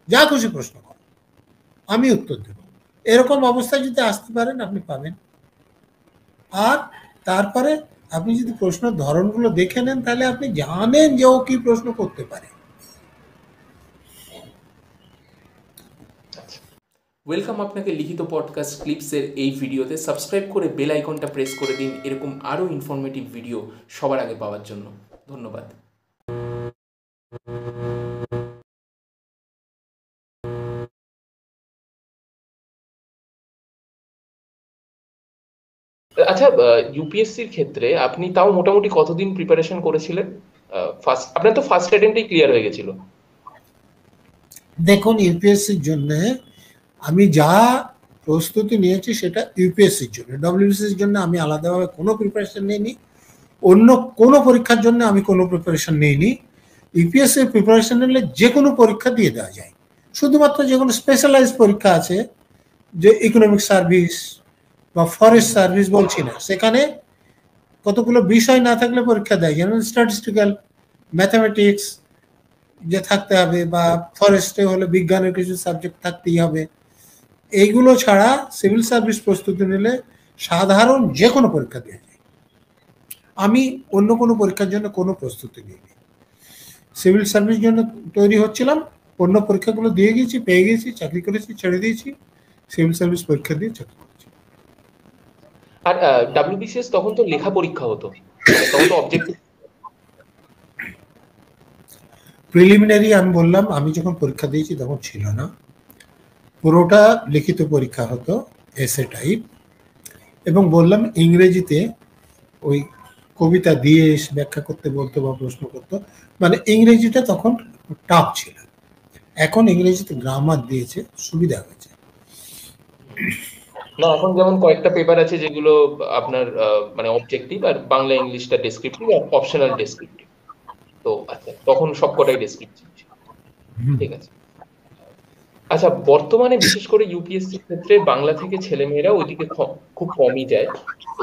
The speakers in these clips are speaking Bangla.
যা খুশি প্রশ্ন করো, আমি উত্তর দেব। এরকম অবস্থায় যদি আসতে পারেন আপনি পাবেন। আর তারপরে আপনি যদি প্রশ্নের ধরনগুলো দেখে নেন তাহলে আপনি জানেন যে ও কি প্রশ্ন করতে পারে। ওয়েলকাম আপনাকে লিখিত পডকাস্ট ক্লিপসের এই ভিডিওতে। সাবস্ক্রাইব করে বেল আইকনটা প্রেস করে দিন এরকম আরও ইনফরমেটিভ ভিডিও সবার আগে পাওয়ার জন্য। ধন্যবাদ। আচ্ছা, ইউপিএসসির ক্ষেত্রে আপনি তাও মোটামুটি কতদিন প্রিপারেশন করেছিলেন? আপনার তো ফার্স্ট অ্যাটেম্পটেই ক্লিয়ার হয়ে গেছিল। দেখুন, ইউপিএসসির জন্য আমি যা প্রস্তুতি নিয়েছি সেটা ইউপিএসসির জন্য। ডব্লিউবিসির জন্য আমি আলাদাভাবে কোনো প্রিপারেশন নিইনি, অন্য কোনো পরীক্ষার জন্য আমি কোনো প্রিপারেশন নিইনি। ইউপিএসসির প্রিপারেশন নিলে যে কোনো পরীক্ষা দিয়ে দেওয়া যায়, শুধুমাত্র যে কোনো স্পেশালাইজ পরীক্ষা আছে, যে ইকোনমিক সার্ভিস বা ফরেস্ট সার্ভিস বলছি না, সেখানে কতগুলো বিষয় না থাকলে পরীক্ষা দেয়, যেমন স্ট্যাটিস্টিক্যাল, ম্যাথামেটিক্স যে থাকতে হবে, বা ফরেস্টে হলে বিজ্ঞানের কিছু সাবজেক্ট থাকতেই হবে। এইগুলো ছাড়া সিভিল সার্ভিস প্রস্তুতি নিলে সাধারণ যে কোনো পরীক্ষা দেওয়া যায়। আমি অন্য কোনো পরীক্ষার জন্য কোনো প্রস্তুতি নিইনি, সিভিল সার্ভিস জন্য তৈরি হচ্ছিলাম, অন্য পরীক্ষাগুলো দিয়ে গিয়েছি, পেয়ে গেছি, চাকরি করেছি, ছেড়ে দিয়েছি, সিভিল সার্ভিস পরীক্ষা দিয়ে চাকরি করেছি। আর ডাব্লিউবিসিএস তখন তো লেখা পরীক্ষা হতো, তখন তো অবজেক্টিভ। প্রিলিমিনারি আমি বললাম, আমি যখন পরীক্ষা দিয়েছি তখন ছিল না, পুরোটা লিখিত পরীক্ষা হতো, এসে টাইপ, এবং বললাম ইংরেজিতে ওই কবিতা দিয়ে ব্যাখ্যা করতে বলতো বা প্রশ্ন করতো, মানে ইংরেজিটা তখন টাফ ছিল। এখন ইংরেজিতে গ্রামার দিয়েছে, সুবিধা হয়েছে। না, এখন যেমন কয়েকটা পেপার আছে যেগুলো আপনার মানে অবজেক্টিভ, আর বাংলা ইংলিশটা ডেসক্রিপটিভ আর অপশনাল ডেসক্রিপটিভ। তো আচ্ছা, তখন সবকটাই ডেসক্রিপটিভ। ঠিক আছে। আচ্ছা, বর্তমানে বিশেষ করে ইউপিএসসির ক্ষেত্রে বাংলা থেকে ছেলেমেয়েরা ওইদিকে খুব কমই যায়,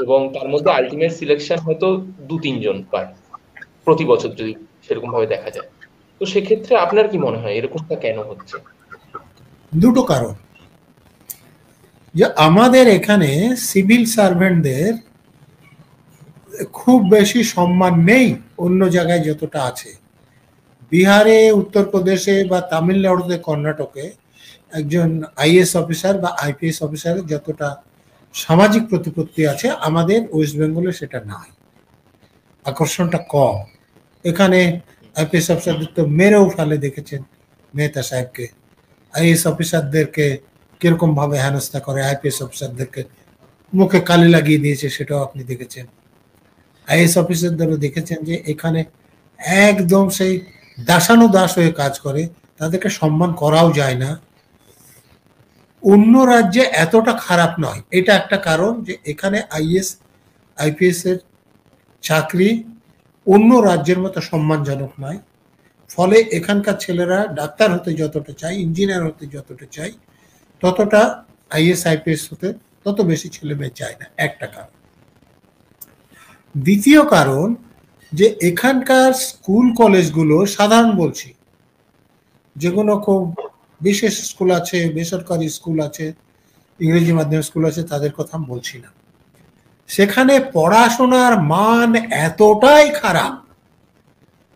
এবং তার মধ্যে আলটিমেট সিলেকশন হয়তো 2-3 জন পায় প্রতি বছর, যদি সেরকম ভাবে দেখা যায়। তো সেক্ষেত্রে আপনার কি মনে হয় এরকমটা কেন হচ্ছে? দুটো কারণ, যে আমাদের এখানে সিভিল সার্ভেন্টদের খুব বেশি সম্মান নেই অন্য জায়গায় যতটা আছে। বিহারে, উত্তরপ্রদেশে বা তামিলনাড়ুতে, কর্ণাটকে একজন আইএস অফিসার বা আইপিএস অফিসারের যতটা সামাজিক প্রতিপত্তি আছে, আমাদের ওয়েস্ট বেঙ্গলে সেটা নাই, আকর্ষণটা কম। এখানে আইপিএস অফিসারদের তো মেরেও ফেলে, দেখেছেন মেহতা সাহেবকে। আইএস অফিসারদেরকে কিরকম ভাবে হেনস্থা করে, আইপিএস অফিসারদেরকে মুখে কালি লাগিয়ে দিয়েছে, সেটাও আপনি দেখেছেন। আইএস অফিসারদেরও দেখেছেন যে এখানে একদম সেই দাসানুদাস হয়ে কাজ করে, তাদেরকে সম্মান করাও যায় না। অন্য রাজ্যে এতটা খারাপ নয়, এটা একটা কারণ, যে এখানে আইএস আইপিএস এর চাকরি অন্য রাজ্যের মতো সম্মানজনক নয়। ফলে এখানকার ছেলেরা ডাক্তার হতে যতটা চাই, ইঞ্জিনিয়ার হতে যতটা চাই, ততটা আইএস আইপিএস হতে তত বেশি ছেলে মেয়ে চায় না, একটা কারণ। দ্বিতীয় কারণ, যে এখানকার স্কুল কলেজগুলো, সাধারণ বলছি, যেগুলো খুব বিশেষ স্কুল আছে, বেসরকারি স্কুল আছে, ইংরেজি মাধ্যম স্কুল আছে, তাদের কথা আমি বলছি না, সেখানে পড়াশোনার মান এতটাই খারাপ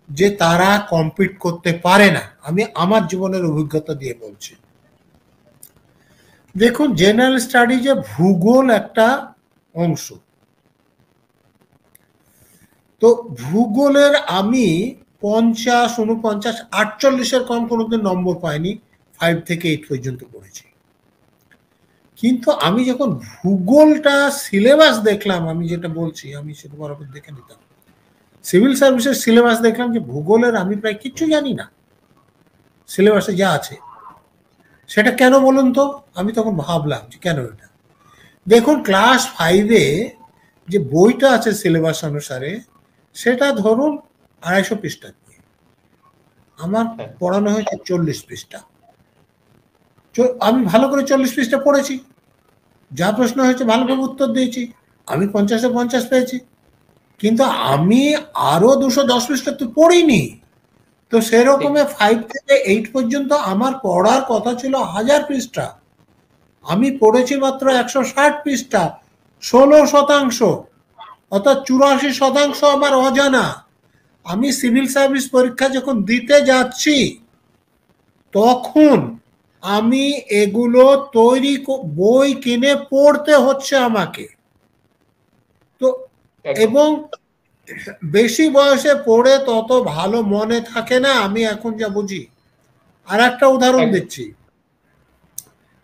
যে তারা কম্পিট করতে পারে না। আমি আমার জীবনের অভিজ্ঞতা দিয়ে বলছি। দেখুন, জেনারেল স্টাডিজে ভূগোল একটা অংশ, তো ভূগোলের আমি 50, 49, 48-এর কম কোনোদিন নম্বর পাইনি, 5 থেকে 8 পর্যন্ত পড়েছি। কিন্তু আমি যখন ভূগোলটা সিলেবাস দেখলাম, আমি যেটা বলছি আমি সেটা বরাবর দেখে নিতাম, সিভিল সার্ভিসের সিলেবাস দেখলাম যে ভূগোলের আমি প্রায় কিচ্ছু জানি না সিলেবাসে যা আছে। সেটা কেন বলুন তো? আমি তখন ভাবলাম যে কেন এটা। দেখুন, ক্লাস 5-এ যে বইটা আছে সিলেবাস অনুসারে, সেটা ধরুন 250 পৃষ্ঠা, আমার পড়ানো হয়েছে 40 পৃষ্ঠা। আমি ভালো করে 40 পৃষ্ঠা পড়েছি, যা প্রশ্ন হয়েছে ভালোভাবে উত্তর দিয়েছি, আমি 50-এ 50 পেয়েছি। কিন্তু আমি আরো 210 পৃষ্ঠা তো পড়িনি, তো সেরকমে 5 থেকে 8 পর্যন্ত আমার পড়ার কথা ছিল 1000 পৃষ্ঠা, আমি পড়েছি মাত্র 160 পৃষ্ঠা, 16%, অর্থাৎ 84% আমার অজানা। আমি সিভিল সার্ভিস পরীক্ষা যখন দিতে যাচ্ছি তখন আমি এগুলো বই কিনে পড়তে হচ্ছে আমাকে। তো এবং বেশি বয়সে পড়ে তত ভালো মনে থাকে না, আমি এখন যা বুঝি। আর একটা উদাহরণ দিচ্ছি,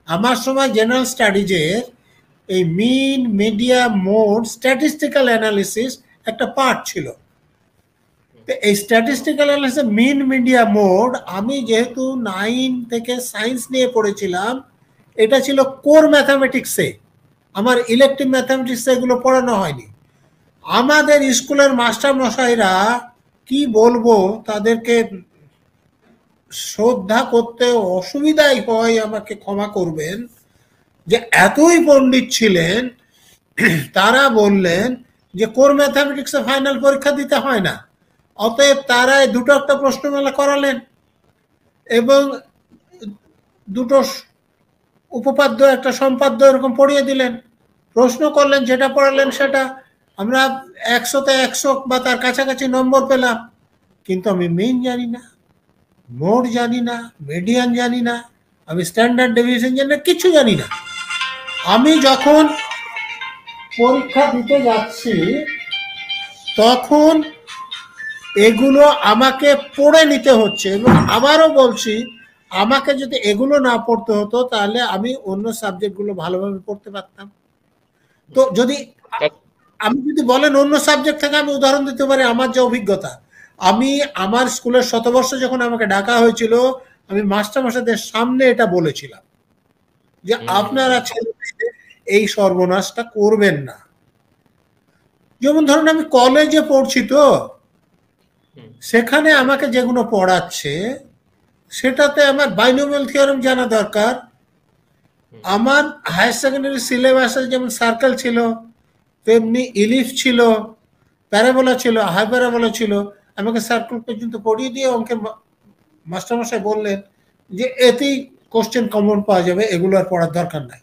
আমার সময় জেনারেল স্টাডিজে এই মিন, মিডিয়ান, মোড, স্ট্যাটিস্টিক্যাল অ্যানালিসিস একটা পার্ট ছিল। এই স্ট্যাটিস্টিক্যাল অ্যানালিসিস, মিন, মিডিয়া, মোড, আমি যেহেতু 9 থেকে সায়েন্স নিয়ে পড়েছিলাম, এটা ছিল কোর ম্যাথামেটিক্সে, আমার ইলেকটিভ ম্যাথামেটিক্সে এগুলো পড়ানো হয়নি। আমাদের স্কুলের মাস্টার মশাইরা, কি বলবো, তাদেরকে শ্রদ্ধা করতে অসুবিধাই হয়, আমাকে ক্ষমা করবেন, যে এতই পণ্ডিত ছিলেন, তারা বললেন যে কোর ম্যাথামেটিক্সে ফাইনাল পরীক্ষা দিতে হয় না, অতএব তারা দুটো একটা প্রশ্নমালা করালেন এবং দুটো উপপাদ্য, একটা সম্পাদ্য এরকম পড়িয়ে দিলেন, প্রশ্ন করলেন, যেটা পড়ালেন সেটা আমরা 100-তে 100 বা তার কাছাকাছি নম্বর পেলাম। কিন্তু আমি মেইন জানি না, মোড জানি না, মিডিয়ান জানি না, আমি স্ট্যান্ডার্ড ডেভিয়েশন জানি না, কিছু জানি না। আমি যখন পরীক্ষা দিতে যাচ্ছি তখন এগুলো আমাকে পড়ে নিতে হচ্ছে। এবং আবারও বলছি, আমাকে যদি এগুলো না পড়তে হতো তাহলে আমি অন্য সাবজেক্টগুলো ভালোভাবে পড়তে পারতাম। তো যদি আমি যদি বলেন অন্য সাবজেক্ট থেকে, আমি উদাহরণ দিতে পারি আমার যে অভিজ্ঞতা। আমি আমার স্কুলের শতবর্ষ যখন আমাকে ডাকা হয়েছিল, আমি মাস্টারমশাইদের সামনে এটা বলেছিলাম যে আপনারা ছেলেমেয়েদের এই সর্বনাশটা করবেন না। যেমন ধরুন আমি কলেজে পড়ছি, তো সেখানে আমাকে যেগুলো পড়াচ্ছে সেটাতে আমার বাইনোমিয়াল থিওরেম জানা দরকার। আমার হায়ার সেকেন্ডারি সিলেবাসে যেমন সার্কেল ছিল, তেমনি ইলিপস ছিল, প্যারাবোলা ছিল, হাইপারাবোলা ছিল। আমাকে সার্কেল পর্যন্ত পড়িয়ে দিয়ে অঙ্কের মাস্টারমশাই বললেন যে এতেই কোশ্চেন কমন পাওয়া যাবে, এগুলো আর পড়ার দরকার নাই।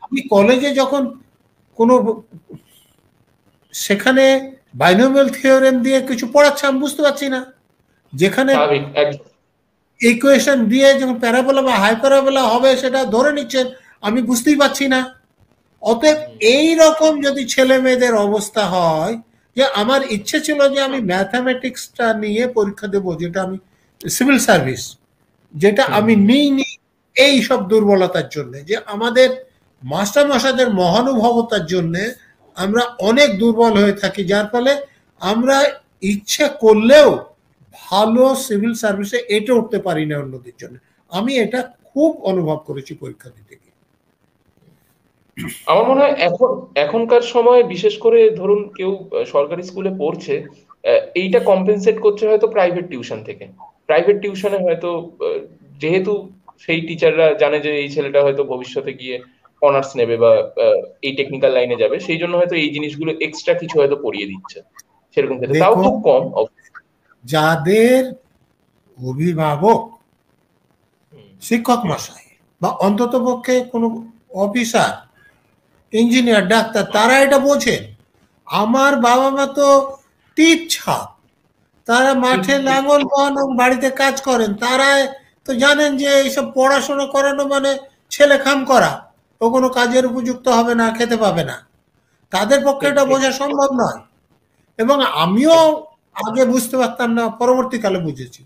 আমি কলেজে যখন কোনো সেখানে বাইনোমিয়াল থিওরেম দিয়ে কিছু পড়াচ্ছে, আমি বুঝতে পারছি না। যেখানে ইকুয়েশন দিয়ে যখন প্যারাবোলা বা হাইপারাবোলা হবে সেটা ধরে নিচ্ছেন, আমি বুঝতেই পারছি না। অতএব এই রকম যদি ছেলে মেয়েদের অবস্থা হয়, যে আমার ইচ্ছে ছিল যে আমি ম্যাথামেটিক্সটা নিয়ে পরীক্ষা দেব, যেটা আমি সিভিল সার্ভিস, যেটা আমি নিইনি এই সব দুর্বলতার জন্য, যে আমাদের মাস্টার মশাইদের মহানুভবতার জন্য আমরা অনেক দুর্বল হয়ে থাকি, যার ফলে আমরা ইচ্ছে করলেও ভালো সিভিল সার্ভিসে এটা উঠতে পারি না অন্যদের জন্য। আমি এটা খুব অনুভব করেছি পরীক্ষা দিতে গিয়ে। আমার মনে হয় এখনকার সময় বিশেষ করে ধরুন কেউ সরকারি স্কুলে পড়ছে, এইটা কম্পেনসেট করছে হয়তো প্রাইভেট টিউশন থেকে। প্রাইভেট টিউশনে হয়তো যেহেতু সেই টিচাররা জানে যে এই ছেলেটা হয়তো ভবিষ্যতে গিয়ে অনার্স নেবে বা এই টেকনিক্যাল লাইনে যাবে, সেই জন্য হয়তো এই জিনিসগুলো এক্সট্রা কিছু হয়তো পড়িয়ে দিচ্ছে সেরকম ক্ষেত্রে, তাও খুব কম। যাদের অভিভাবক শিক্ষক মশাই বা অন্তত পক্ষে কোনো অফিসার, ইঞ্জিনিয়ার, ডাক্তার, তারা এটা বোঝেন। আমার বাবা মা তো টিপ ছাপ, তারা মাঠে লাঙল বান বাড়িতে কাজ করেন, তারা তো জানেন যে এইসব পড়াশোনা করানো মানে ছেলে খাম করা, ও কোনো কাজের উপযুক্ত হবে না, খেতে পাবে না। তাদের পক্ষে এটা বোঝা সম্ভব নয়। এবং আমিও আগে বুঝতে পারতাম না, পরবর্তীকালে বুঝেছি।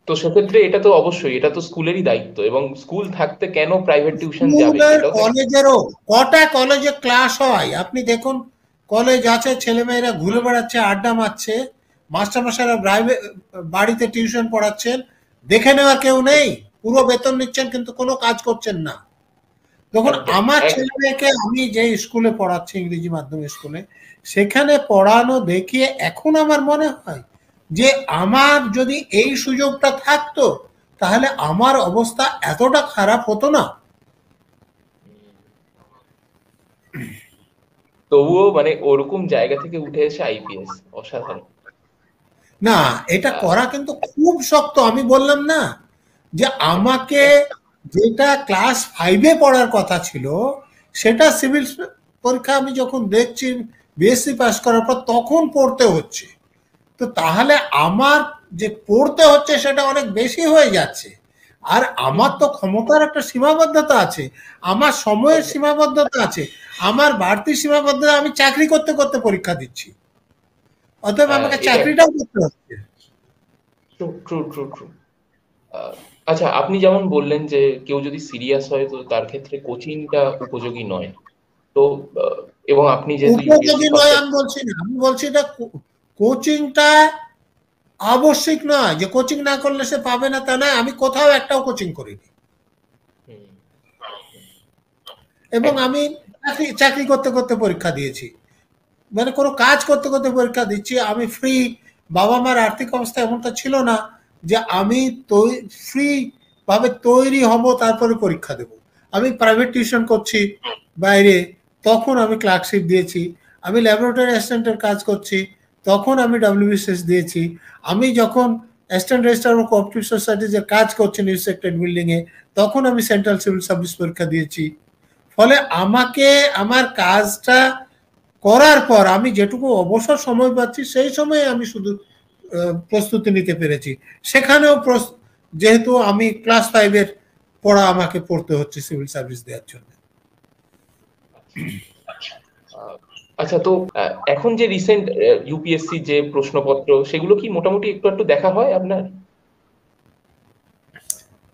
তো সেক্ষেত্রে এটা তো অবশ্যই, এটা তো স্কুলেরই দায়িত্ব, এবং স্কুল থাকতে কেন প্রাইভেট টিউশন যাবে? কলেজেরও কটা কলেজে ক্লাস হয় আপনি দেখুন, কলেজ আছে, ছেলেমেয়েরা ঘুরে বেড়াচ্ছে, আড্ডা মারছে, মাস্টারমশাইরা বাড়িতে টিউশন পড়াচ্ছেন, দেখে নেওয়া কেউ নেই, পুরো বেতন নিচ্ছেন কিন্তু কোনো কাজ করছেন না। দেখুন আমার ছেলে মেয়েকে আমি যে স্কুলে পড়াচ্ছি, ইংরেজি মাধ্যম স্কুলে, সেখানে পড়ানো দেখিয়ে এখন আমার মনে হয় যে আমার যদি এই সুযোগটা থাকতো তাহলে আমার অবস্থা এতটা খারাপ হতো না। তবুও মানে ওরকম জায়গা থেকে উঠে এসে আইপিএস, অসাধারণ। না, এটা আহ, করা কিন্তু খুব শক্ত। আমি বললাম না যে আমাকে যেটা ক্লাস 5-এ পড়ার কথা ছিল সেটা সিভিল পরীক্ষা আমি যখন দেখছি বিএসসি পাস করার পর তখন পড়তে হচ্ছে। তো তাহলে আমার যে পড়তে হচ্ছে সেটা অনেক বেশি হয়ে যাচ্ছে। আর আমার তো ক্ষমতার একটা সীমাবদ্ধতা আছে, আমার সময়ের একদম। সীমাবদ্ধতা আছে, আমার বাড়তি সীমাবদ্ধতা। আমি চাকরি করতে করতে পরীক্ষা দিচ্ছি, অতএব হ্যাঁ, আমাকে এটা চাকরিটাও করতে হচ্ছে। True true true true. আচ্ছা, আপনি যেমন বললেন যে কেউ যদি সিরিয়াস হয় তো তার ক্ষেত্রে কোচিংটা উপযোগী নয়। তো আহ, এবং আপনি যেহেতু ইউপিএসসি উপযোগী ফার্স্ট। নয় আমি বলছি না, আমি বলছি এটা কোচিংটা আবশ্যিক নয় যে কোচিং না করলে সে পাবে না তা নয়। আমি কোথাও একটাও কোচিং করিনি এবং একদম। আমি চাকরি চাকরি করতে করতে পরীক্ষা দিয়েছি, মানে কোনো কাজ করতে করতে পরীক্ষা দিচ্ছি। আমি ফ্রি, বাবা মার আর্থিক অবস্থা এমনটা ছিল না যে আমি ফ্রি ভাবে তৈরি হব তারপরে পরীক্ষা দেব। আমি প্রাইভেট টিউশন করছি বাইরে, তখন আমি ক্লার্কশিপ দিয়েছি। আমি ল্যাবরেটরি অ্যাসিস্ট্যান্টের কাজ করছি, তখন আমি ডব্লিউবিসিএস দিয়েছি। আমি যখন অ্যাসিস্ট্যান্ট রেজিস্ট্রার ও কোঅপারেটিভ সোসাইটি যে কাজ করছি নিউজ সেক্টর বিল্ডিং এ, তখন আমি সেন্ট্রাল সিভিল সার্ভিস পরীক্ষা দিয়েছি। ফলে আমাকে আমার কাজটা করার পর আমি যেটুকু অবসর সময় পাচ্ছি সেই সময়ে আমি শুধু প্রস্তুতি নিতে পেরেছি। সেখানেও যেহেতু আমি ক্লাস 5-এর পড়া আমাকে পড়তে হচ্ছে সিভিল সার্ভিস দেওয়ার জন্য। আহ, আচ্ছা, তো এখন যে রিসেন্ট ইউপিএসসি যে প্রশ্নপত্র সেগুলো কি মোটামুটি একটু একটু দেখা হয় আপনার?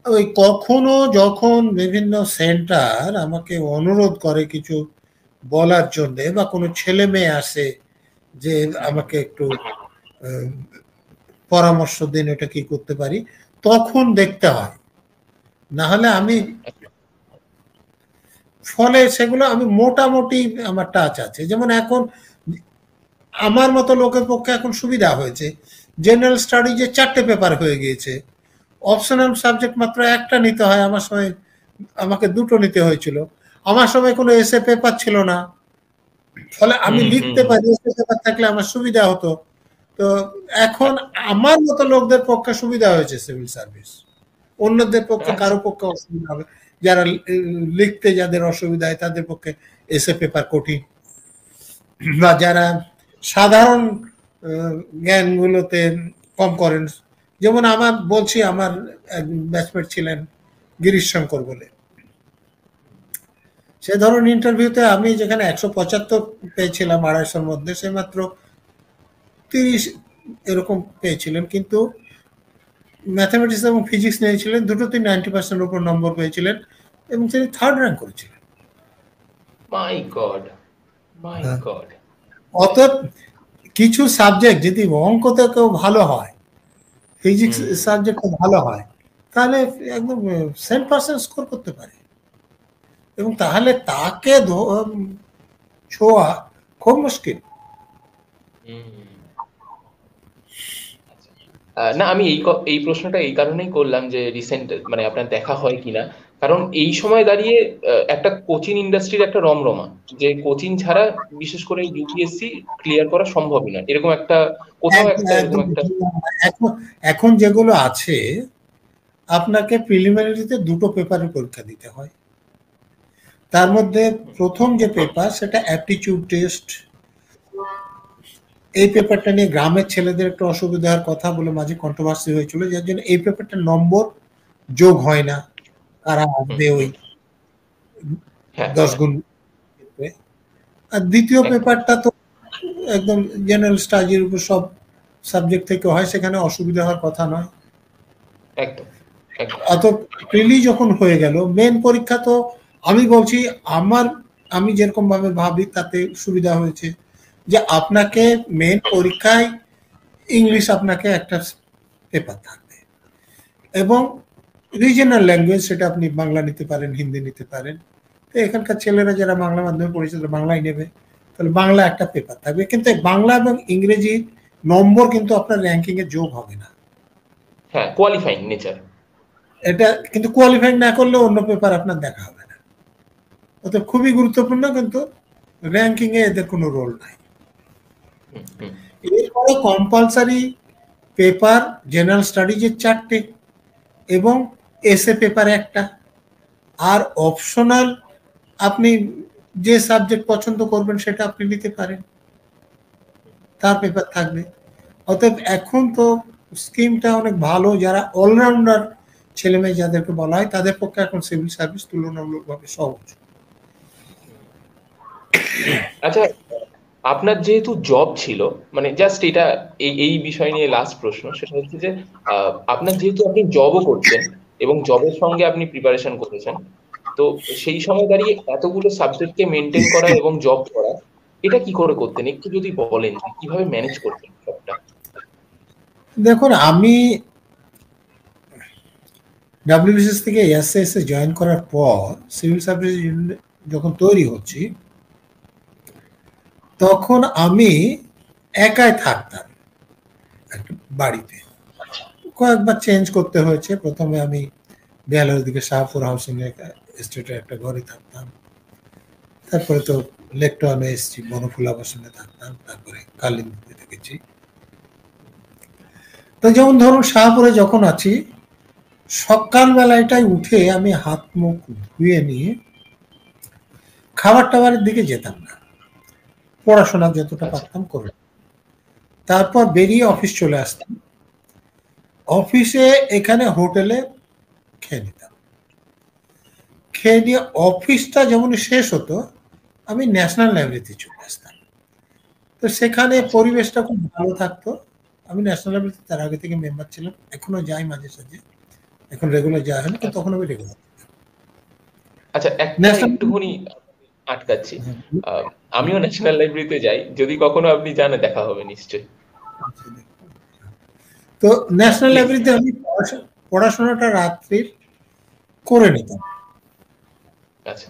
ওই কখনো যখন বিভিন্ন সেন্টার আমাকে অনুরোধ করে কিছু বলার জন্য বা কোনো ছেলে মেয়ে আসে যে আমাকে একটু আহ, পরামর্শ দিন এটা কি করতে পারি, তখন দেখতে হয়। না হলে আমি, ফলে সেগুলো আমি মোটামুটি আমার টাচ আছে। যেমন এখন আমার মতো লোকের পক্ষে এখন সুবিধা হয়েছে, জেনারেল স্টাডি যে 4টে পেপার হয়ে গিয়েছে, অপশনাল সাবজেক্ট মাত্র একটা নিতে হয়। আমার সময় আমাকে 2টো নিতে হয়েছিল। আমার সময় কোনো এসএ পেপার ছিল না, ফলে আমি হুম হুম লিখতে হুম। পারি, এসএ পেপার থাকলে আমার সুবিধা হতো। তো এখন আমার মতো লোকদের পক্ষে সুবিধা হয়েছে সিভিল সার্ভিস, অন্যদের পক্ষে আচ্ছা। কারো পক্ষে অসুবিধা হবে। যারা লিখতে যাদের অসুবিধা হয় তাদের পক্ষে এসএ পেপার কঠিন, বা যারা সাধারণ জ্ঞানগুলোতে কম করেন। যেমন আমার বলছি, আমার ব্যাচমেট ছিলেন গিরিশ শঙ্কর বলে, সে ধরুন ইন্টারভিউতে আমি যেখানে 175 পেয়েছিলাম 250-র মধ্যে, সে মাত্র 30 এরকম পেয়েছিলেন, কিন্তু ম্যাথামেটিক্স এবং ফিজিক্স নিয়েছিলেন, দুটোতেই 90% উপর নম্বর পেয়েছিলেন এবং তিনি 3rd র্যাঙ্ক করেছিলেন। মাই গড, মাই হ্যাঁ। গড। অতএব কিছু সাবজেক্ট যদি অঙ্কতে কেউ ভালো হয়, ফিজিক্স হুম। সাবজেক্টে ভালো হয়, তাহলে একদম 100% স্কোর করতে পারে এবং তাহলে তাকে ছোঁয়া খুব মুশকিল। হুম। আচ্ছা। না, আমি এই প্রশ্নটা এই কারণেই করলাম যে রিসেন্ট মানে আপনার দেখা হয় কিনা। কারণ এই সময় দাঁড়িয়ে একটা কোচিং ইন্ডাস্ট্রির একটা রমরমা, যে কোচিং ছাড়া বিশেষ করে ইউপিএসসি ক্লিয়ার করা সম্ভবই না, এরকম একটা কোথাও একটা এরকম একদম। একটা। এখন এখন যেগুলো আছে, আপনাকে প্রিলিমিনারিতে 2টো পেপারের পরীক্ষা দিতে হয়। তার মধ্যে প্রথম যে পেপার সেটা অ্যাপটিটিউড টেস্ট। এই পেপারটা নিয়ে গ্রামের ছেলেদের একটু অসুবিধার কথা বলে মাঝে কন্ট্রোভার্সি হয়েছিল, যার জন্য এই পেপারটার নম্বর যোগ হয় না, তারা হুম আসবে ওই হুম। হ্যাঁ 10 হ্যাঁ। গুণ। আর দ্বিতীয় একদম পেপারটা তো একদম জেনারেল স্টাডির উপর সব সাবজেক্ট থেকে হয়, সেখানে অসুবিধা হওয়ার কথা নয়। একদম একদম। অত প্রিলি যখন হয়ে গেল মেন পরীক্ষা, তো আমি বলছি আমার, আমি যেরকম ভাবে ভাবি তাতে সুবিধা হয়েছে যে আপনাকে মেন পরীক্ষায় ইংলিশ আপনাকে একটা পেপার থাকবে এবং রিজিনাল ল্যাঙ্গুয়েজ, সেটা আপনি বাংলা নিতে পারেন, হিন্দি নিতে পারেন। তো এখানকার ছেলেরা যারা বাংলা মাধ্যমে পড়েছে তারা বাংলাই নেবে, তাহলে বাংলা একটা পেপার থাকবে। কিন্তু এই বাংলা এবং ইংরেজি নম্বর কিন্তু আপনার র্যাঙ্কিং এ যোগ হবে না। হ্যাঁ, কোয়ালিফাইং নেচার। এটা কিন্তু কোয়ালিফাই না করলে অন্য পেপার আপনার দেখা হবে না। অত খুবই গুরুত্বপূর্ণ কিন্তু র্যাঙ্কিং এ এদের কোনো রোল নাই। হুম, হুম। এরপরে কম্পালসারি পেপার জেনারেল স্টাডিজের 4টে এবং এসএ পেপার একটা, আর অপশনাল আপনি যে সাবজেক্ট পছন্দ করবেন সেটা আপনি নিতে পারেন, তার পেপার থাকবে। অতএব এখন তো স্কিমটা অনেক ভালো, যারা অলরাউন্ডার ছেলে মেয়ে যাদেরকে বলা হয় তাদের পক্ষে এখন সিভিল সার্ভিস তুলনামূলকভাবে সহজ। আচ্ছা, আপনার যেহেতু জব ছিল, মানে জাস্ট এটা এই এই বিষয় নিয়ে লাস্ট প্রশ্ন, সেটা হচ্ছে যে আপনার যেহেতু আপনি জবও করতেন এবং জবের সঙ্গে আপনি প্রিপারেশন করেছেন, তো সেই সময় দাঁড়িয়ে এতগুলো সাবজেক্টকে মেনটেন করা এবং জব করা, এটা কি করে করতেন? একটু যদি বলেন যে কিভাবে ম্যানেজ করতেন সবটা। দেখুন, আমি ডাব্লিউবিসিএস থেকে এসএস এ জয়েন করার পর সিভিল সার্ভিস যখন তৈরি হচ্ছি, তখন আমি একাই থাকতাম একটা বাড়িতে। কয়েকবার চেঞ্জ করতে হয়েছে। প্রথমে আমি দেয়ালের দিকে শাহপুর হাউসিং এস্টেটের একটা ঘরে থাকতাম, তারপরে তো লেকটনে এসেছি, বনফুল আবাসনে থাকতাম, তারপরে কালিন্দীতে থেকেছি। তো যেমন ধরুন শাহপুরে যখন আছি, সকালবেলাটাই উঠে আমি হাত মুখ ধুয়ে নিয়ে খাবার টাবারের দিকে যেতাম না, পড়াশোনা যতটা আচ্ছা, পারতাম করে, তারপর বেরিয়ে অফিস চলে আসতাম। অফিসে এখানে হোটেলে খেয়ে নিতাম, খেয়ে দিয়ে অফিসটা যেমন শেষ হতো আমি ন্যাশনাল লাইব্রেরিতে চলে আসতাম। তো সেখানে আচ্ছা, পরিবেশটা খুব ভালো থাকতো। আমি ন্যাশনাল লাইব্রেরিতে তার আগে থেকে মেম্বার ছিলাম, এখনো যাই মাঝে সাঝে, এখন রেগুলার যাওয়া হয় না, কিন্তু আচ্ছা। তখন আমি রেগুলার আচ্ছা, একটা ন্যাশনাল। একটুখানি আটকাচ্ছি। আহ, আমিও ন্যাশনাল লাইব্রেরিতে যাই, যদি কখনো আপনি যান দেখা হবে নিশ্চয়ই। তো ন্যাশনাল প্লিজ। লাইব্রেরিতে আমি পড়াশোনাটা রাত্রির করে নিতাম, আচ্ছা,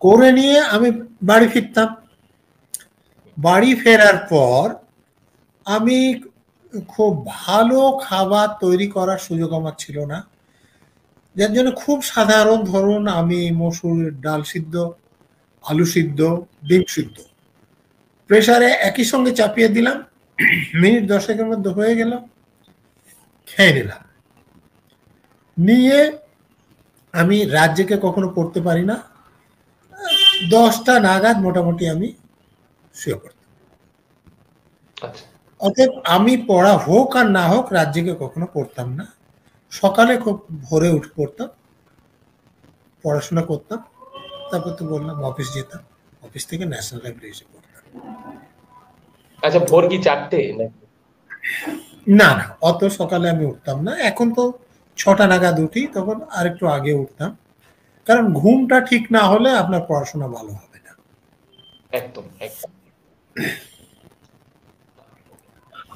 করে নিয়ে আমি বাড়ি ফিরতাম। বাড়ি ফেরার পর আমি খুব ভালো খাবার তৈরি করার সুযোগ আমার ছিল না, যার জন্য খুব সাধারণ, ধরুন আমি মসুর ডাল সিদ্ধ, আলু সিদ্ধ, ডিম সিদ্ধ প্রেসারে একই সঙ্গে চাপিয়ে দিলাম, মিনিট 10-এর মধ্যে হয়ে গেল, খেয়ে নিলাম। নিয়ে আমি রাত জেগে কখনো পড়তে পারি না, 10টা নাগাদ মোটামুটি আমি শুয়ে পড়তাম। আচ্ছা, অতএব আমি পড়া হোক আর না হোক রাত জেগে কখনো পড়তাম না, সকালে খুব ভোরে উঠে পড়তাম, পড়াশোনা করতাম, তারপর তো বললাম অফিস যেতাম, অফিস থেকে ন্যাশনাল লাইব্রেরি এসে পড়তাম। আচ্ছা। ভোর কি 4টে নাকি? না না, অত সকালে আমি উঠতাম না, এখন তো 6টা নাগাদ উঠি, তখন আর একটু আগে উঠতাম, কারণ ঘুমটা ঠিক না হলে আপনার পড়াশোনা ভালো হবে না। একদম, একদম।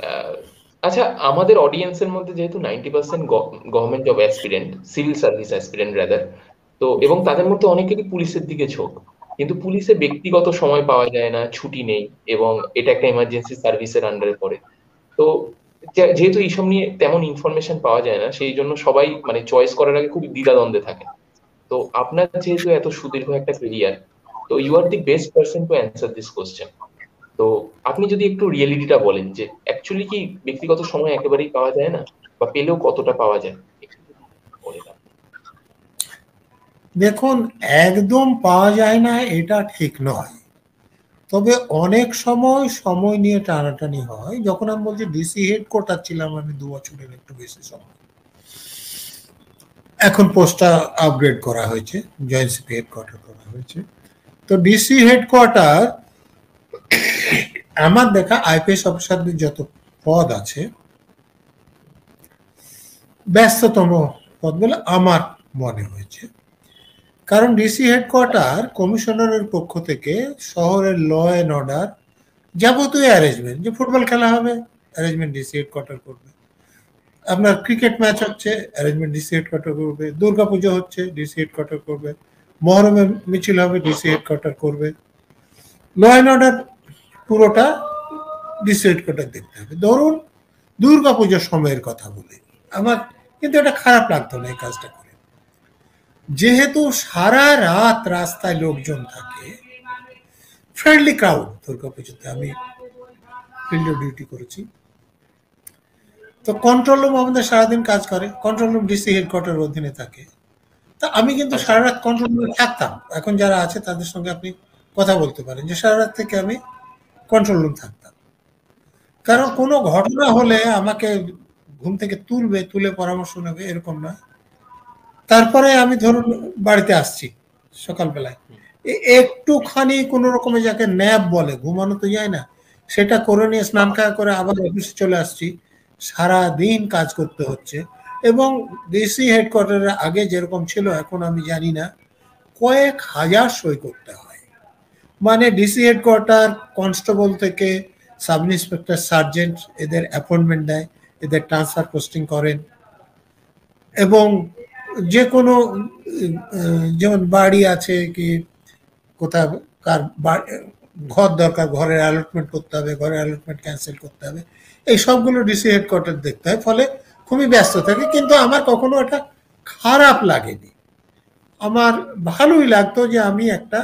আহ, আচ্ছা, আমাদের অডিয়েন্সের মধ্যে যেহেতু 90% government job aspirant, civil service aspirant rather, তো এবং তাদের মধ্যে অনেকেরই পুলিশের দিকে ঝোঁক, কিন্তু পুলিশে ব্যক্তিগত সময় পাওয়া যায় না, ছুটি নেই, এবং এটা একটা এমার্জেন্সি সার্ভিসের আন্ডারে পড়ে। তো যেহেতু এইসব নিয়ে তেমন ইনফরমেশন পাওয়া যায় না, সেই জন্য সবাই মানে চয়েস করার আগে খুব দ্বিধাদ্বন্দ্বে থাকে। তো আপনার যেহেতু এত সুদীর্ঘ একটা ক্যারিয়ার, তো you are the best person to answer this question. তো আপনি যদি একটু রিয়েলিটিটা বলেন যে অ্যাকচুয়ালি কি ব্যক্তিগত সময় একেবারেই পাওয়া যায় না, বা পেলেও কতটা পাওয়া যায়, একটু যদি বলেন আপনি। দেখুন, একদম পাওয়া যায় না এটা ঠিক নয়, তবে অনেক সময় সময় নিয়ে টানাটানি হয়। যখন আমি বলছি ডিসি হেডকোয়ার্টার ছিলাম আমি 2 বছরের একটু বেশি সময়, এখন পোস্টটা আপগ্রেড করা হয়েছে, জয়েন্ট সিপি হেডকোয়ার্টার করা হয়েছে। তো ডিসি হেডকোয়ার্টার আমার দেখা আইপিএস অফিসারদের যত পদ আছে ব্যস্ততম পদ বলে আমার মনে হয়েছে। কারণ ডিসি হেডকোয়ার্টার কমিশনারের পক্ষ থেকে শহরের ল অ্যান্ড অর্ডার যাবতীয় অ্যারেঞ্জমেন্ট, যে ফুটবল খেলা হবে অ্যারেঞ্জমেন্ট ডিসি হেডকোয়ার্টার করবে, আপনার ক্রিকেট ম্যাচ হচ্ছে অ্যারেঞ্জমেন্ট ডিসি হেডকোয়ার্টার করবে, দুর্গা পুজো হচ্ছে ডিসি হেডকোয়ার্টার করবে, মহরমের মিছিল হবে ডিসি হেডকোয়ার্টার করবে, ল অ্যান্ড অর্ডার পুরোটা ডিসি হেডকোয়ার্টার দেখতে হবে। ধরুন দুর্গা পুজোর সময়ের কথা বলি, আমার কিন্তু এটা খারাপ লাগতো না এই কাজটা করে, যেহেতু সারা রাত রাস্তায় লোকজন থাকে, ফ্রেন্ডলি ক্রাউড। দুর্গাপুজোতে আমি ফিল্ড ডিউটি করেছি। তো কন্ট্রোল রুম আমাদের সারাদিন কাজ করে, কন্ট্রোল রুম ডিসি হেডকোয়ার্টার অধীনে থাকে। তা আমি কিন্তু আচ্ছা সারা রাত কন্ট্রোল রুমে থাকতাম। এখন যারা আছে তাদের সঙ্গে আপনি কথা বলতে পারেন যে সারা রাত থেকে আমি কন্ট্রোল রুম থাকতাম। কারণ আচ্ছা কোনো ঘটনা হলে আমাকে ঘুম থেকে তুলবে, তুলে পরামর্শ নেবে এরকম নয়। তারপরে আমি ধরুন বাড়িতে আসছি সকালবেলায়, একটুখানি কোনো রকমে যাকে ন্যাপ বলে, ঘুমানো তো যায় না, সেটা করে নিয়ে স্নান খাওয়া করে আবার অফিসে চলে আসছি। সারা দিন কাজ করতে হচ্ছে এবং ডিসি হেডকোয়ার্টারের আগে যেরকম ছিল এখন আমি জানি না, কয়েক হাজার সই করতে হয়। মানে ডিসি হেডকোয়ার্টার কনস্টেবল থেকে সাব ইন্সপেক্টর, সার্জেন্ট এদের অ্যাপয়েন্টমেন্ট দেয়, এদের ট্রান্সফার পোস্টিং করেন এবং যে কোনো যেমন বাড়ি আছে কি কোথাও কার ঘর দরকার, ঘরের অ্যালটমেন্ট করতে হবে, ঘরের অ্যালটমেন্ট ক্যান্সেল করতে হবে, এই সবগুলো ডিসি হেডকোয়ার্টার দেখতে হয়। ফলে খুবই ব্যস্ত থাকে, কিন্তু আমার কখনো এটা খারাপ লাগেনি। আমার ভালোই লাগতো যে আমি একটা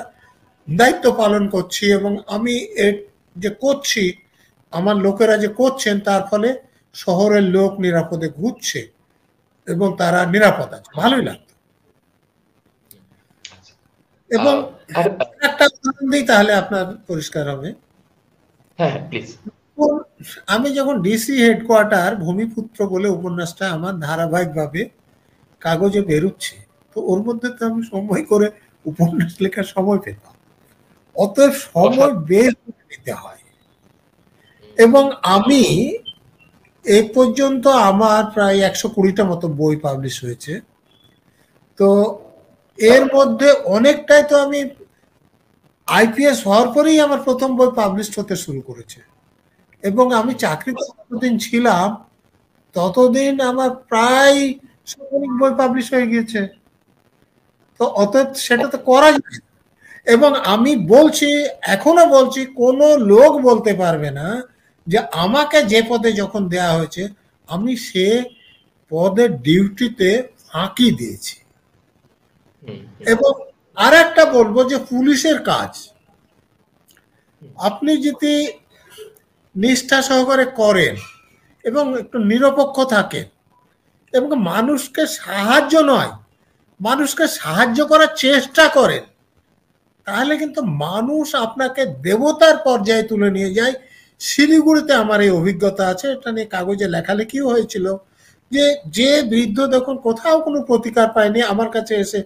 দায়িত্ব পালন করছি এবং আমি এর যে করছি, আমার লোকেরা যে করছেন তার ফলে শহরের লোক নিরাপদে ঘুরছে এবং তারা নিরাপদ আছে, ভালোই লাগতো। এবং আর একটা উদাহরণ দিই তাহলে আপনার পরিষ্কার হবে। হ্যাঁ হ্যাঁ প্লিজ। আমি যখন ডিসি হেডকোয়ার্টার ভূমিপুত্র বলে উপন্যাসটা আমার ধারাবাহিকভাবে কাগজে বেরোচ্ছে, তো ওর মধ্যে তো আমি সময় করে উপন্যাস লেখার সময় পেতাম, অতএব সময় বের করে নিতে হয়। এবং আমি এ পর্যন্ত আমার প্রায় 120টা মতো বই পাবলিশ হয়েছে। তো এর মধ্যে অনেকটাই তো আমি আইপিএস হওয়ার পরেই আমার প্রথম বই পাবলিশ হতে শুরু করেছে এবং আমি চাকরিতে যতদিন ছিলাম ততদিন আমার প্রায় শতাধিক বই পাবলিশ হয়ে গিয়েছে। তো অতএব সেটা তো করা যায়। এবং আমি বলছি, এখনো বলছি, কোনো লোক বলতে পারবে না যে আমাকে যে পদে যখন দেয়া হয়েছে আমি সে পদের ডিউটিতে ফাঁকি দিয়েছি। এবং আর একটা বলবো যে পুলিশের কাজ আপনি যদি নিষ্ঠা সহকারে করেন এবং একটু নিরপেক্ষ থাকেন এবং মানুষকে সাহায্য নয়, মানুষকে সাহায্য করার চেষ্টা করেন, তাহলে কিন্তু মানুষ আপনাকে দেবতার পর্যায়ে তুলে নিয়ে যায়। শিলিগুড়িতে আমার এই অভিজ্ঞতা আছে, এটা নিয়ে কাগজে লেখালেখিও হয়েছিল যে যে বৃদ্ধ দেখুন কোথাও কোনো প্রতিকার পায়নি, আমার কাছে এসে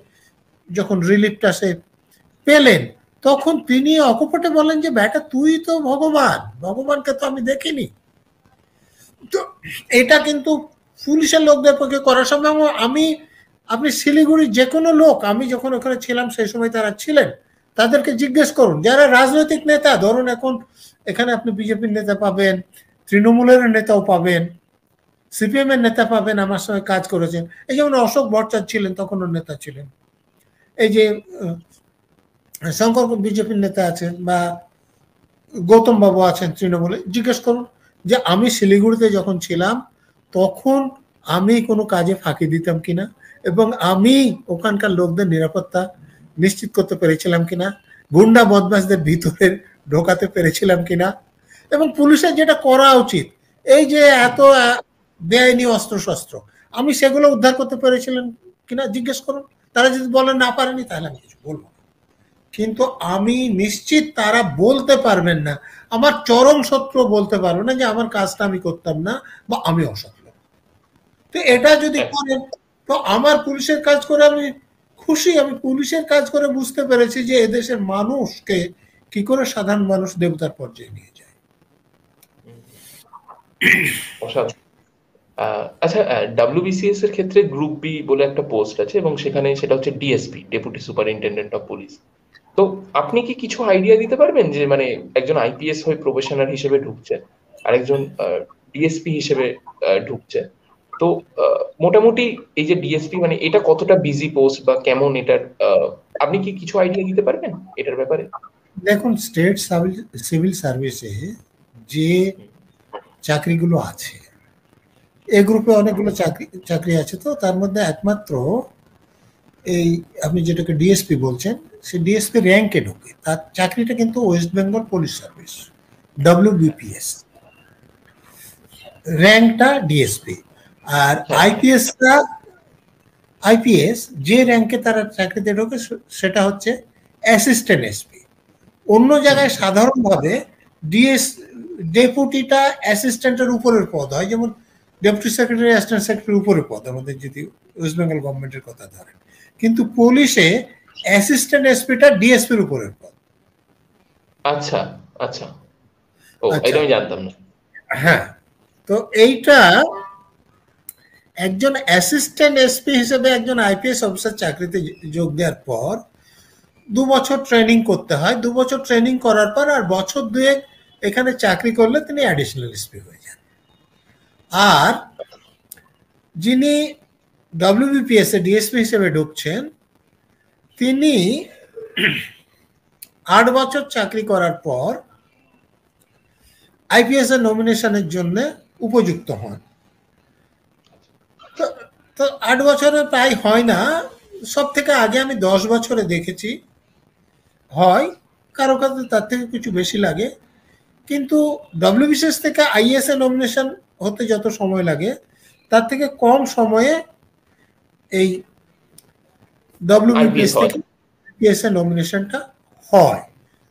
যখন রিলিফটা সে পেলেন তখন তিনি অকপটে বলেন যে বেটা তুই তো ভগবান, ভগবানকে তো আমি দেখিনি। তো এটা কিন্তু পুলিশের লোকদের পক্ষে করার সময় আমি, আপনি শিলিগুড়ির যে কোনো লোক, আমি যখন ওখানে ছিলাম সেই সময় তারা ছিলেন, তাদেরকে জিজ্ঞেস করুন যারা রাজনৈতিক নেতা, ধরুন এখন এখানে আপনি বিজেপির নেতা পাবেন, তৃণমূলের নেতাও পাবেন, সিপিএম এর নেতা পাবেন, আমার সঙ্গে কাজ করেছেন। এই যেমন অশোক ভট্টাচার্য ছিলেন, তখন ওর নেতা ছিলেন। এই যে শঙ্কর বিজেপির নেতা আছেন বা গৌতম বাবু আছেন তৃণমূলে, জিজ্ঞেস করুন যে আমি শিলিগুড়িতে যখন ছিলাম তখন আমি কোনো কাজে ফাঁকি দিতাম কিনা এবং আমি ওখানকার লোকদের নিরাপত্তা নিশ্চিত করতে পেরেছিলাম কিনা, গুন্ডা বদমাশদের ভিতরে ঢোকাতে পেরেছিলাম কিনা, এবং পুলিশের যেটা করা উচিত, এই যে এত বেআইনি অস্ত্র শস্ত্র, আমি সেগুলো উদ্ধার করতে পেরেছিলাম কিনা জিজ্ঞেস করুন। তারা যদি বলেন না পারেনি তাহলে আমি কিছু বলবো না, কিন্তু আমি নিশ্চিত তারা বলতে পারবেন না, আমার চরম শত্রু বলতে পারবে না যে আমার কাজটা আমি করতাম না বা আমি অসৎ লোক। তো এটা যদি করেন তো আমার পুলিশের কাজ করে আমি খুশি। আমি পুলিশের কাজ করে বুঝতে পেরেছি যে এদেশের মানুষকে কি করে সাধারণ মানুষ দেবতার পর্যায়ে নিয়ে যায়। আচ্ছা, ডাব্লিউবিসিএস এর ক্ষেত্রে গ্রুপ বি বলে একটা পোস্ট আছে এবং সেখানে সেটা হচ্ছে DSP, deputy superintendent of police. তো আপনি কি কিছু আইডিয়া দিতে পারবেন যে মানে একজন আইপিএস হয়ে প্রফেশনাল হিসেবে ঢুকছে আর একজন ডিএসপি হিসেবে ঢুকছে, তো মোটামুটি এই যে ডিএসপি মানে এটা কতটা বিজি পোস্ট বা কেমন এটার, আপনি কি কিছু আইডিয়া দিতে পারবেন এটার ব্যাপারে? দেখুন, স্টেট সিভিল সার্ভিসে যে চাকরিগুলো আছে, এ গ্রুপে অনেকগুলো চাকরি আছে, তো তার মধ্যে একমাত্র এই আপনি যেটাকে ডিএসপি বলছেন সে ডিএসপি র্যাঙ্কে ঢোকে, তার চাকরিটা কিন্তু West Bengal police service, WBPS, র্যাঙ্কটা ডিএসপি। আর আইপিএস যে র্যাঙ্কে তারা চাকরিতে ঢোকে সেটা হচ্ছে অ্যাসিস্ট্যান্ট এসপি। অন্য জায়গায় সাধারণভাবে ডেপুটিটা অ্যাসিস্ট্যান্টের উপরের পদ হয়, যেমন ডেপুটি সেক্রেটারি, অ্যাসিস্ট্যান্ট সেক্রেটারি উপরের পদ আমাদের যদি ওয়েস্ট বেঙ্গল গভর্নমেন্টের কথা ধরেন, কিন্তু পুলিশে অ্যাসিস্ট্যান্ট এসপিটা ডিএসপির উপরের পদ। আচ্ছা আচ্ছা, ও এটা আমি জানতাম না। হ্যাঁ, তো এইটা একজন অ্যাসিস্ট্যান্ট এসপি হিসেবে একজন আইপিএস অফিসার চাকরিতে যোগ দেওয়ার পর 2 বছর ট্রেনিং করতে হয়। 2 বছর ট্রেনিং করার পর আর বছর 2 এখানে চাকরি করলে তিনি অ্যাডিশনাল এসপি হয়ে যান। আর যিনি WBPS এ ডিএসপি হিসেবে ঢুকছেন, তিনি 8 বছর চাকরি করার পর আইপিএস এর নমিনেশনের জন্য উপযুক্ত হন। তো 8 বছরে প্রায় হয় না, সব থেকে আগে আমি 10 বছরে দেখেছি হয়, কারো কাছে তার থেকে কিছু বেশি লাগে। কিন্তু WBCS থেকে আইএস এ নমিনেশন হতে যত সময় লাগে তার থেকে কম সময়ে এই WBPS থেকে আইপিএস এ নমিনেশনটা হয়।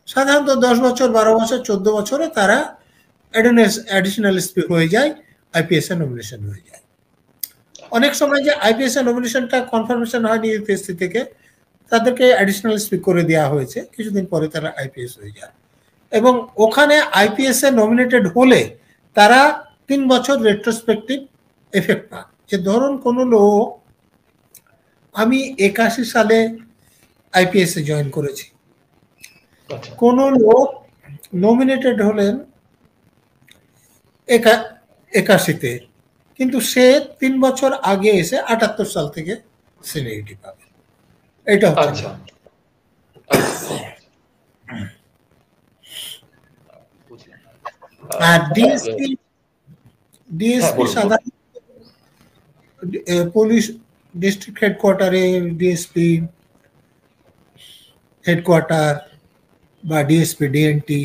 সাধারণত 10 বছর, 12 বছর, 14 বছরে তারা অ্যাডিশনাল এসপি হয়ে যায়, আইপিএস এ নমিনেশন হয়ে যায়। অনেক সময় যে আইপিএস এর নমিনেশনটা কনফার্মেশন হয়নি ইউপিএসসি থেকে, তাদেরকে অ্যাডিশনাল এসপি করে দেওয়া হয়েছে, কিছুদিন পরে তারা আইপিএস হয়ে যায়। এবং ওখানে আইপিএস এ নমিনেটেড হলে তারা 3 বছর রেট্রোস্পেক্টিভ এফেক্ট পান। যে ধরুন কোনো লোক, আমি 81 সালে আইপিএস এ জয়েন করেছি, কোনো লোক নমিনেটেড হলেন 81-তে, কিন্তু সে 3 বছর আগে এসে 78 সাল থেকে সিনিয়রিটি পাবে। এটা হচ্ছে আর ডিএসপি সাধারণত পুলিশ ডিস্ট্রিক্ট হেডকোয়ার্টারে ডিএসপি হেডকোয়ার্টার বা ডিএসপি ডিএনটি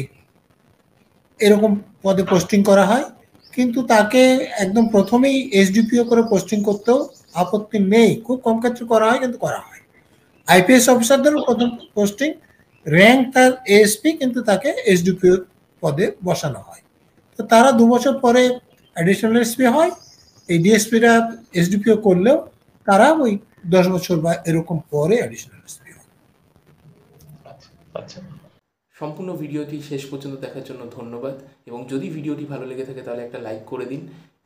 এরকম পদে পোস্টিং করা হয়, কিন্তু তাকে একদম প্রথমেই এসডিপিও করে পোস্টিং করতেও আপত্তি নেই, খুব কম ক্ষেত্রে করা হয়, কিন্তু করা হয়। আইপিএস অফিসারদেরও প্রথম পোস্টিং র্যাঙ্ক তার এএসপি, কিন্তু তাকে এসডিপিও পদে বসানো হয়। তো তারা 2 বছর পরে অ্যাডিশনাল এসপি হয়। এই ডিএসপিরা এসডিপিও করলেও তারা ওই 10 বছর বা এরকম পরে অ্যাডিশনাল এসপি হয়। আচ্ছা, সম্পূর্ণ ভিডিওটি শেষ পর্যন্ত দেখার জন্য ধন্যবাদ। এবং যদি ভিডিওটি ভালো লেগে থাকে তাহলে একটা লাইক করে দিন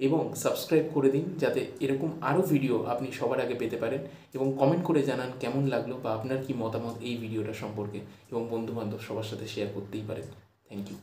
এবং সাবস্ক্রাইব করে দিন, যাতে এরকম আরও ভিডিও আপনি সবার আগে পেতে পারেন। এবং কমেন্ট করে জানান কেমন লাগলো বা আপনার কি মতামত এই ভিডিওটা সম্পর্কে, এবং বন্ধুবান্ধব সবার সাথে শেয়ার করতেই পারেন। Thank you.